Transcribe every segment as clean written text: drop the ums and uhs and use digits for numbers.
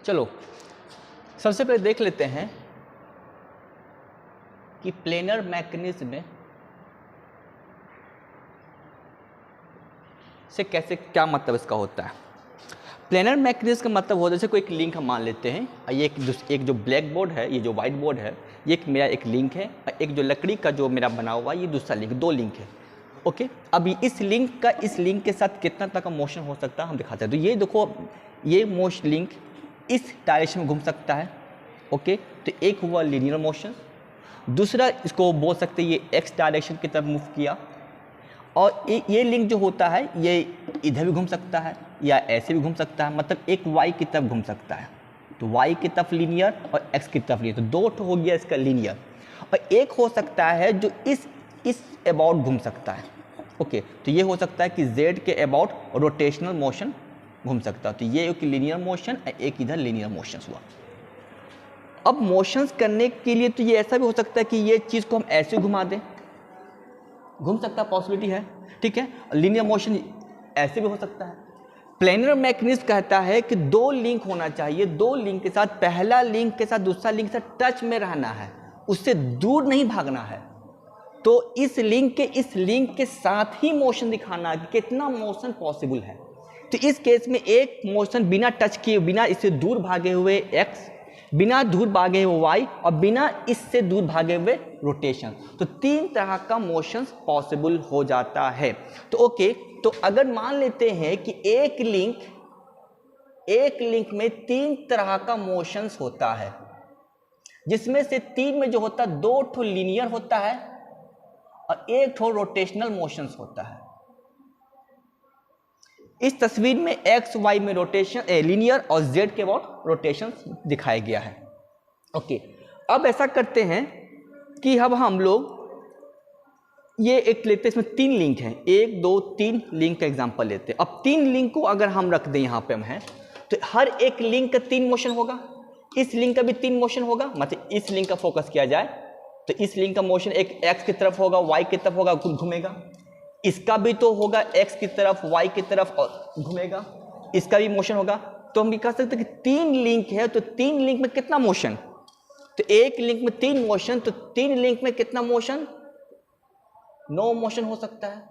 चलो सबसे पहले देख लेते हैं कि प्लेनर मैकेनिज्म में से कैसे, क्या मतलब इसका होता है। प्लेनर मैकेनिज्म का मतलब होता है जैसे कोई एक लिंक हम मान लेते हैं, ये एक जो ब्लैक बोर्ड है, ये जो वाइट बोर्ड है, ये मेरा एक लिंक है, और एक जो लकड़ी का जो मेरा बना हुआ ये दूसरा लिंक, दो लिंक है। ओके, अभी इस लिंक के साथ कितना तक का मोशन हो सकता है हम दिखाते हैं। तो ये देखो, ये मोशन लिंक इस डायरेक्शन में घूम सकता है। ओके, तो एक हुआ लीनियर मोशन, दूसरा इसको बोल सकते हैं ये एक्स डायरेक्शन की तरफ मूव किया, और ये लिंक जो होता है ये इधर भी घूम सकता है या ऐसे भी घूम सकता है, मतलब एक वाई की तरफ घूम सकता है। तो वाई की तरफ लीनियर और एक्स की तरफ लीनियर, तो दो ठो हो गया इसका लीनियर। और एक हो सकता है जो इस अबाउट घूम सकता है। ओके, तो ये हो सकता है कि जेड के अबाउट रोटेशनल मोशन घूम सकता है। तो ये एक लीनियर मोशन और एक इधर लीनियर मोशन हुआ। अब मोशंस करने के लिए तो ये ऐसा भी हो सकता है कि ये चीज़ को हम ऐसे घुमा दें, घूम सकता है, पॉसिबिलिटी है, ठीक है। लीनियर मोशन ऐसे भी हो सकता है। प्लेनर मैकेनिज्म कहता है कि दो लिंक होना चाहिए, दो लिंक के साथ, पहला लिंक के साथ दूसरा लिंक के साथ टच में रहना है, उससे दूर नहीं भागना है। तो इस लिंक के साथ ही मोशन दिखाना है कि कितना मोशन पॉसिबल है। तो इस केस में एक मोशन बिना टच किए, बिना इससे दूर भागे हुए एक्स, बिना दूर भागे हुए वाई, और बिना इससे दूर भागे हुए रोटेशन, तो तीन तरह का मोशन पॉसिबल हो जाता है। तो ओके, तो अगर मान लेते हैं कि एक लिंक में तीन तरह का मोशंस होता है, जिसमें से तीन में जो होता है दो ठो लीनियर होता है और एक ठो रोटेशनल मोशंस होता है। इस तस्वीर में एक्स वाई में रोटेशन लीनियर और जेड के अबाउट रोटेशन दिखाया गया है। ओके, अब ऐसा करते हैं कि अब हम लोग ये एक लेते हैं, इसमें तीन लिंक हैं, 1 2 3 लिंक का एग्जांपल लेते हैं। अब तीन लिंक को अगर हम रख दें यहाँ पे हम हैं, तो हर एक लिंक का तीन मोशन होगा, इस लिंक का भी तीन मोशन होगा। मतलब इस लिंक का फोकस किया जाए तो इस लिंक का मोशन एक एक्स की तरफ होगा, वाई की तरफ होगा, घूमेगा। इसका भी तो होगा एक्स की तरफ, वाई की तरफ और घूमेगा, इसका भी मोशन होगा। तो हम भी कह सकते हैं कि तीन लिंक है, तो तीन लिंक में कितना मोशन, तो एक लिंक में तीन मोशन, तो तीन लिंक में कितना मोशन, 9 मोशन हो सकता है।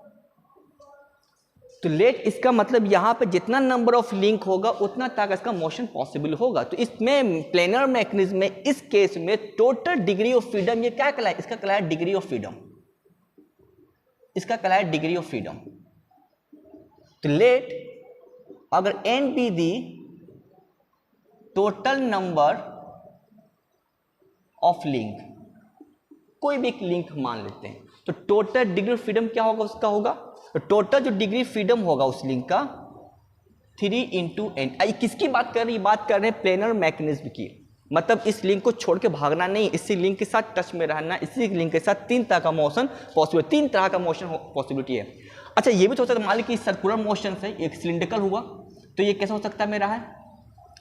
तो लेट, इसका मतलब यहां पे जितना नंबर ऑफ लिंक होगा उतना तक इसका मोशन पॉसिबल होगा। तो इसमें प्लेनर मैकेनिज्म में इस केस में टोटल डिग्री ऑफ फ्रीडम ये क्या कहलाए, इसका कहलाए डिग्री ऑफ फ्रीडम, इसका कहलाए डिग्री ऑफ फ्रीडम। तो लेट, अगर n be the total number of link, कोई भी एक लिंक मान लेते हैं, तो टोटल डिग्री ऑफ फ्रीडम क्या होगा, उसका होगा, तो टोटल जो डिग्री फ्रीडम होगा उस लिंक का 3 × n। किसकी बात कर रहे हैं, बात कर रहे हैं प्लेनर मैकेनिज्म की। मतलब इस लिंक को छोड़ के भागना नहीं, इसी लिंक के साथ टच में रहना, इसी लिंक के साथ तीन तरह का मोशन पॉसिबल, तीन तरह का मोशन पॉसिबिलिटी है। अच्छा, ये भी तो हो सकता है, मान लीजिए कि सर्कुलर मोशन है, एक सिलिंड्रिकल हुआ, तो ये कैसा हो सकता है मेरा है,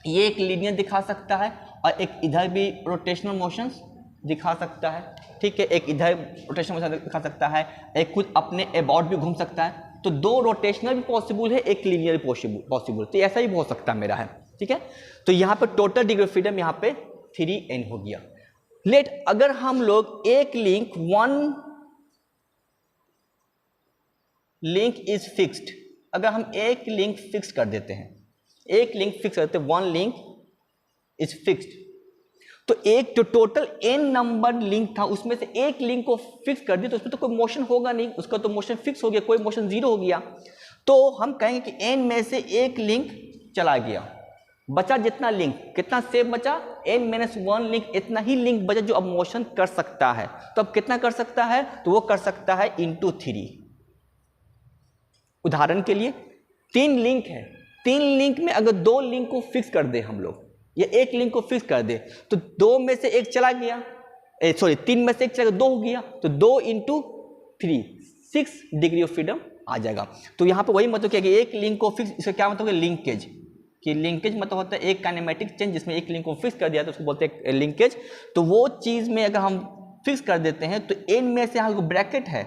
ये एक लीनियर दिखा सकता है और एक इधर भी रोटेशनल मोशंस दिखा सकता है, ठीक है, एक इधर रोटेशनल मोशन दिखा सकता है, एक खुद अपने अबाउट भी घूम सकता है। तो दो रोटेशनल भी पॉसिबल है, एक लीनियर भी पॉसिबल, तो ऐसा भी हो सकता है मेरा है, ठीक है। तो यहाँ पे टोटल डिग्री ऑफ फ्रीडम यहाँ पे 3n हो गया। लेट, अगर हम लोग एक link, one link is fixed, अगर हम एक लिंक फिक्स कर देते हैं, एक लिंक फिक्स करते हैं, वन लिंक इज फिक्स्ड, तो एक जो टोटल n नंबर लिंक था उसमें से एक लिंक को फिक्स कर दिया, तो उसमें तो कोई मोशन होगा नहीं, उसका तो मोशन फिक्स हो गया, कोई मोशन जीरो हो गया। तो हम कहेंगे कि n में से एक लिंक चला गया, बचा जितना लिंक, कितना सेफ बचा, n-1 लिंक, इतना ही लिंक बचा जो अब मोशन कर सकता है। तो अब कितना कर सकता है, तो वो कर सकता है × 3। उदाहरण के लिए तीन लिंक है, तीन लिंक में अगर दो लिंक को फिक्स कर दे हम लोग, या एक लिंक को फिक्स कर दे, तो दो में से एक चला गया, तीन में से एक चला गया, दो हो गया, तो 2 × 3, 6 डिग्री ऑफ फ्रीडम आ जाएगा। तो यहाँ पे वही मतलब क्या कि एक लिंक को फिक्स, इसका क्या मतलब है, लिंकेज, कि लिंकेज मतलब होता है एक काइनेमेटिक चेंज, जिसमें एक लिंक को फिक्स कर दिया तो उसको बोलते हैं लिंकेज। तो वो चीज़ में अगर हम फिक्स कर देते हैं तो n में से यहाँ ब्रैकेट है,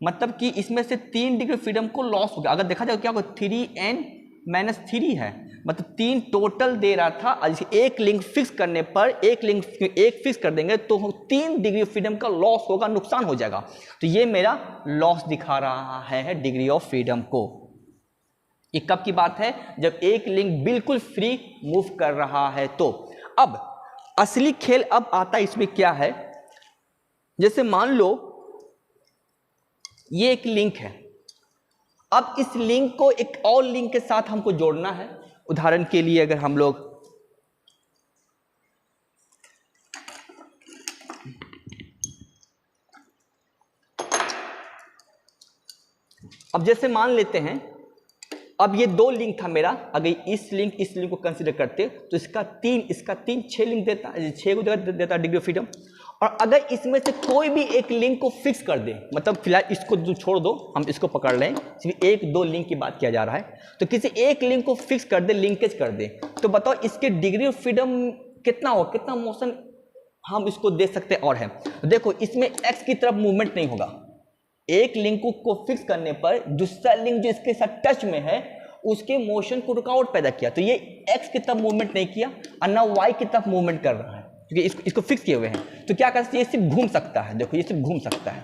मतलब कि इसमें से 3 डिग्री फ्रीडम को लॉस हो गया। अगर देखा जाए क्या होगा, 3n - 3 है, मतलब 3 टोटल दे रहा था, एक लिंक फिक्स करने पर एक फिक्स कर देंगे तो 3 डिग्री ऑफ फ्रीडम का लॉस होगा, नुकसान हो जाएगा। तो ये मेरा लॉस दिखा रहा है डिग्री ऑफ फ्रीडम को। ये कब की बात है? जब एक लिंक बिल्कुल फ्री मूव कर रहा है। तो अब असली खेल अब आता है, इसमें क्या है, जैसे मान लो ये एक लिंक है, अब इस लिंक को एक और लिंक के साथ हमको जोड़ना है। उदाहरण के लिए अगर हम लोग अब जैसे मान लेते हैं, अब ये 2 लिंक था मेरा, अगर इस लिंक को कंसीडर करते तो इसका 3 6 लिंक देता, 6 को देता डिग्री ऑफ फ्रीडम। और अगर इसमें से कोई भी एक लिंक को फिक्स कर दे, मतलब फिलहाल इसको छोड़ दो, हम इसको पकड़ लें, सिर्फ 1-2 लिंक की बात किया जा रहा है, तो किसी एक लिंक को फिक्स कर दे, लिंकेज कर दे, तो बताओ इसके डिग्री ऑफ फ्रीडम कितना हो, कितना मोशन हम इसको दे सकते और है। देखो इसमें एक्स की तरफ मूवमेंट नहीं होगा, एक लिंक को फिक्स करने पर दूसरा लिंक जो इसके साथ टच में है उसके मोशन को रुकावट पैदा किया, तो ये एक्स की तरफ मूवमेंट नहीं किया और ना वाई की तरफ मूवमेंट कर रहा है, क्योंकि इसको फिक्स किए हुए हैं। तो क्या कर सकते हैं, ये सिर्फ घूम सकता है। देखो ये सिर्फ घूम सकता है।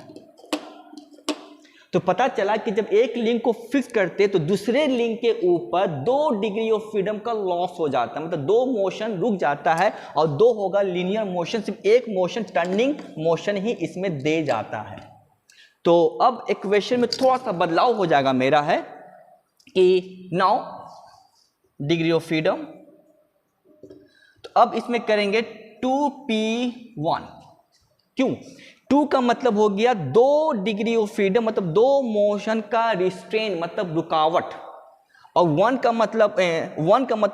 तो पता चला कि जब एक लिंक को फिक्स करते तो दूसरे लिंक के ऊपर 2 डिग्री ऑफ फ्रीडम का लॉस हो जाता है, मतलब 2 मोशन रुक जाता है और 2 होगा लीनियर मोशन, सिर्फ एक मोशन टर्निंग मोशन ही इसमें दे जाता है। तो अब इक्वेशन में थोड़ा सा बदलाव हो जाएगा मेरा, है कि नाउ डिग्री ऑफ फ्रीडम, तो अब इसमें करेंगे 2p1। क्यों? 2 का मतलब हो गया 2 डिग्री ऑफ फ्रीडम, मतलब 2 मोशन का रिस्ट्रेन, मतलब रुकावट, और 1 का मतलब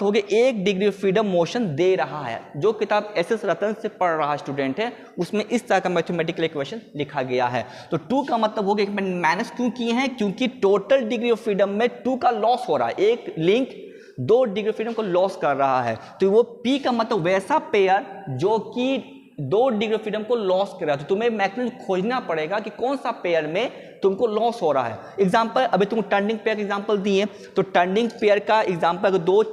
हो गया 1 डिग्री ऑफ फ्रीडम मोशन दे रहा है। जो किताब एस रतन से पढ़ रहा स्टूडेंट है उसमें इस तरह का मैथमेटिकल इक्वेशन लिखा गया है। तो 2 का मतलब हो गया कि मैंने माइनस क्यों किए हैं, क्योंकि टोटल डिग्री ऑफ फ्रीडम में 2 का लॉस हो रहा है, एक लिंक 2 डिग्री फ्रीडम को लॉस कर रहा है। तो वो P का मतलब वैसा पेयर जो कि 2 डिग्री फ्रीडम को लॉस कर रहा है। तो तुम्हें मैक्सिमम खोजना पड़ेगा कि कौन सा पेयर में तुमको लॉस हो रहा है। एग्जांपल अभी तुम टर्निंग पेयर का एग्जांपल दिए, तो टर्निंग पेयर का एग्जांपल अगर 2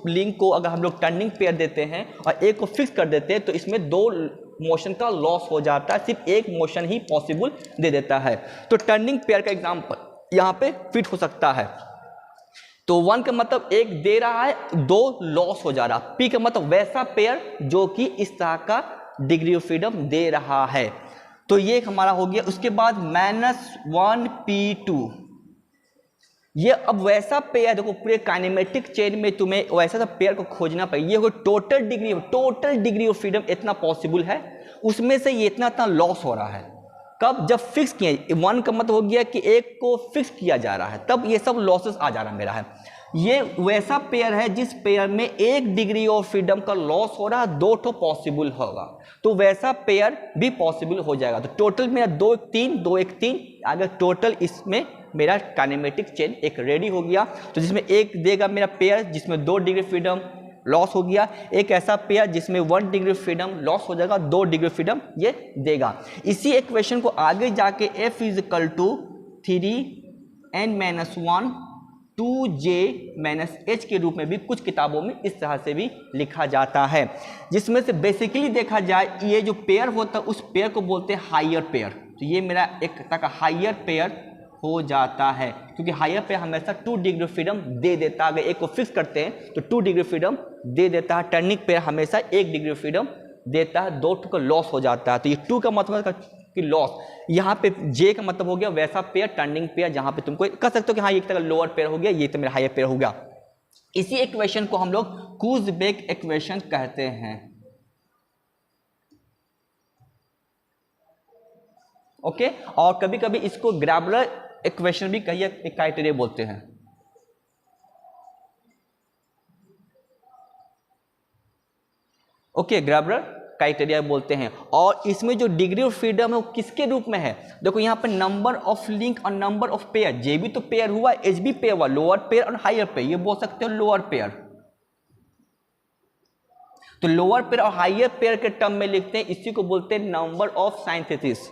लिंक को अगर हम लोग टर्निंग पेयर देते हैं और एक को फिक्स कर देते हैं तो इसमें 2 मोशन का लॉस हो जाता है, सिर्फ एक मोशन ही पॉसिबल दे देता है। तो टर्निंग पेयर का एग्जांपल यहाँ पे फिट हो सकता है। तो 1 का मतलब 1 दे रहा है, 2 लॉस हो जा रहा है। P का मतलब वैसा पेयर जो कि इस तरह का डिग्री ऑफ फ्रीडम दे रहा है। तो ये हमारा हो गया। उसके बाद -1p2, ये अब वैसा पेयर, देखो पूरे काइनेमेटिक चेन में तुम्हें वैसा सा पेयर को खोजना पड़ेगा। ये हो टोटल डिग्री ऑफ फ्रीडम इतना पॉसिबल है, उसमें से ये इतना लॉस हो रहा है। कब? जब फिक्स किया। 1 का मतलब हो गया कि एक को फिक्स किया जा रहा है, तब ये सब लॉसेस आ जा रहा मेरा है। ये वैसा पेयर है जिस पेयर में 1 डिग्री ऑफ फ्रीडम का लॉस हो रहा है, 2 ठो पॉसिबल होगा, तो वैसा पेयर भी पॉसिबल हो जाएगा। तो टोटल मेरा 2 1 3 2 1 3, अगर टोटल इसमें मेरा काइनेमेटिक चेन एक रेडी हो गया। तो जिसमें एक देगा मेरा पेयर जिसमें 2 डिग्री फ्रीडम लॉस हो गया, एक ऐसा पेयर जिसमें 1 डिग्री फ्रीडम लॉस हो जाएगा, 2 डिग्री फ्रीडम ये देगा। इसी इक्वेशन को आगे जाके F = 3n-1 2j-h के रूप में भी कुछ किताबों में इस तरह से भी लिखा जाता है, जिसमें से बेसिकली देखा जाए ये जो पेयर होता है उस पेयर को बोलते हैं हायर पेयर। तो ये मेरा एक तरह का हायर पेयर हो जाता है, क्योंकि हायर पेयर हमेशा 2 डिग्री फ्रीडम दे देता है। अगर एक को फिक्स करते हैं तो 2 डिग्री फ्रीडम दे देता है। टर्निंग पेयर हमेशा 1 डिग्री फ्रीडम देता है, 2 का लॉस हो जाता है। तो ये 2 का मतलब कि लॉस, यहाँ पे J का मतलब हो गया वैसा पेयर, टर्निंग पेयर, जहाँ पे तुमको कह सकते हो कि हाँ एक तरह लोअर पेयर हो गया, ये तो मेरा हायर पेयर हो गया। इसी इक्वेशन को हम लोग कूजबेक इक्वेशन कहते हैं। ओके, और कभी कभी इसको ग्राबलर इक्वेशन भी कहिए, एक क्राइटेरिया बोलते हैं। ओके, ग्राबलर क्राइटेरिया बोलते हैं। और इसमें जो डिग्री ऑफ फ्रीडम है वो किसके रूप में है? देखो यहाँ पे नंबर ऑफ लिंक और नंबर ऑफ पेयर, जे भी तो पेयर हुआ, एच भी पेयर हुआ, लोअर पेयर और हायर पेयर, ये बोल सकते हो लोअर पेयर। तो लोअर पेयर और हायर पेयर के टर्म में लिखते हैं, इसी को बोलते हैं number of synthesis,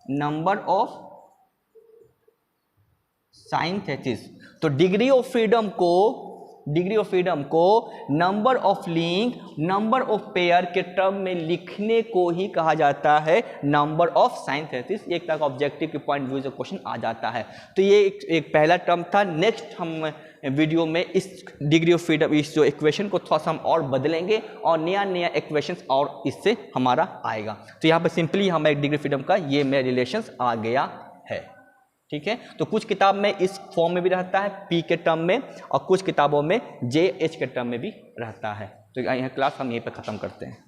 number of synthesis. तो डिग्री ऑफ फ्रीडम को number of link, number of pair के टर्म में लिखने को ही कहा जाता है नंबर ऑफ साइंथेसिस। एक तरह का ऑब्जेक्टिव के पॉइंट व्यू से क्वेश्चन आ जाता है। तो ये एक पहला टर्म था। नेक्स्ट हम वीडियो में इस डिग्री ऑफ फ्रीडम, इस जो इक्वेशन को थोड़ा सा हम और बदलेंगे और नया इक्वेशंस और इससे हमारा आएगा। तो यहाँ पर सिंपली हमारे डिग्री फ्रीडम का ये मेरा रिलेशंस आ गया है। ठीक है, तो कुछ किताब में इस फॉर्म में भी रहता है पी के टर्म में, और कुछ किताबों में जे एच के टर्म में भी रहता है। तो यह क्लास हम यहीं पर ख़त्म करते हैं।